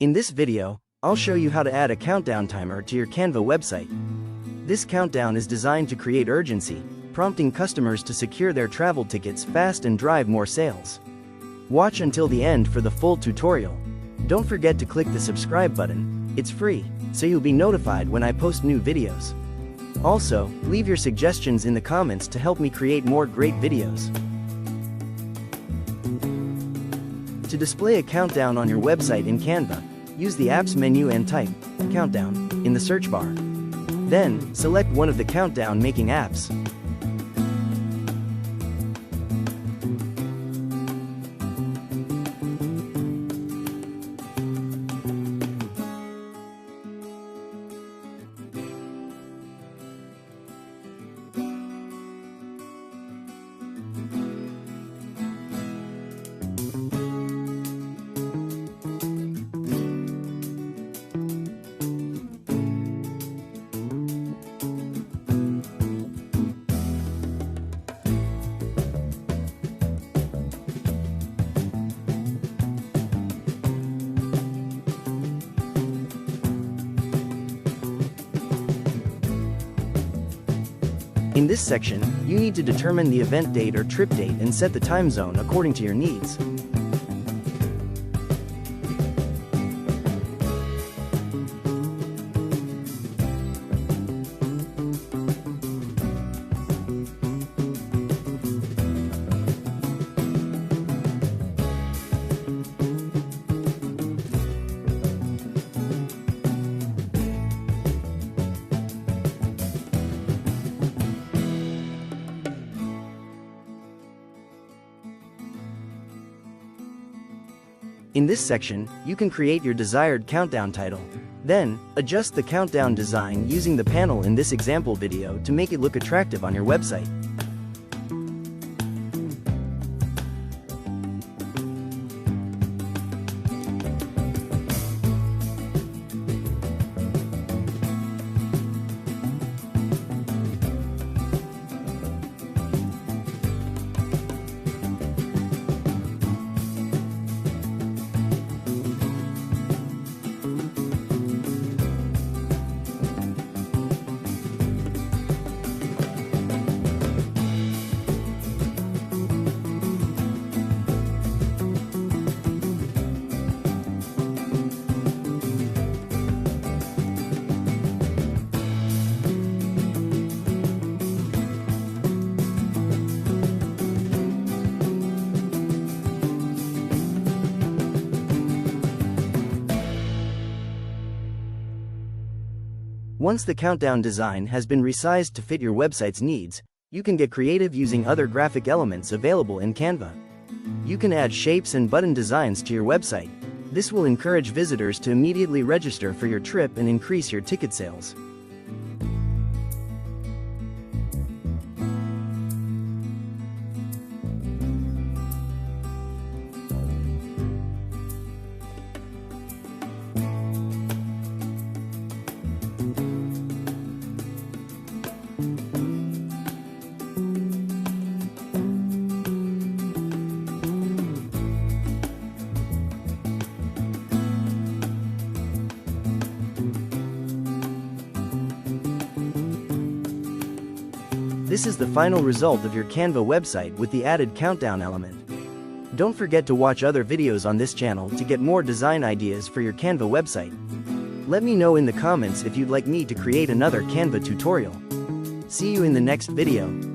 In this video, I'll show you how to add a countdown timer to your Canva website. This countdown is designed to create urgency, prompting customers to secure their travel tickets fast and drive more sales. Watch until the end for the full tutorial. Don't forget to click the subscribe button, it's free, so you'll be notified when I post new videos. Also, leave your suggestions in the comments to help me create more great videos. To display a countdown on your website in Canva, use the Apps menu and type Countdown in the search bar. Then, select one of the countdown-making apps. In this section, you need to determine the event date or trip date and set the time zone according to your needs. In this section, you can create your desired countdown title. Then, adjust the countdown design using the panel in this example video to make it look attractive on your website. Once the countdown design has been resized to fit your website's needs, you can get creative using other graphic elements available in Canva. You can add shapes and button designs to your website. This will encourage visitors to immediately register for your trip and increase your ticket sales. This is the final result of your Canva website with the added countdown element. Don't forget to watch other videos on this channel to get more design ideas for your Canva website. Let me know in the comments if you'd like me to create another Canva tutorial. See you in the next video.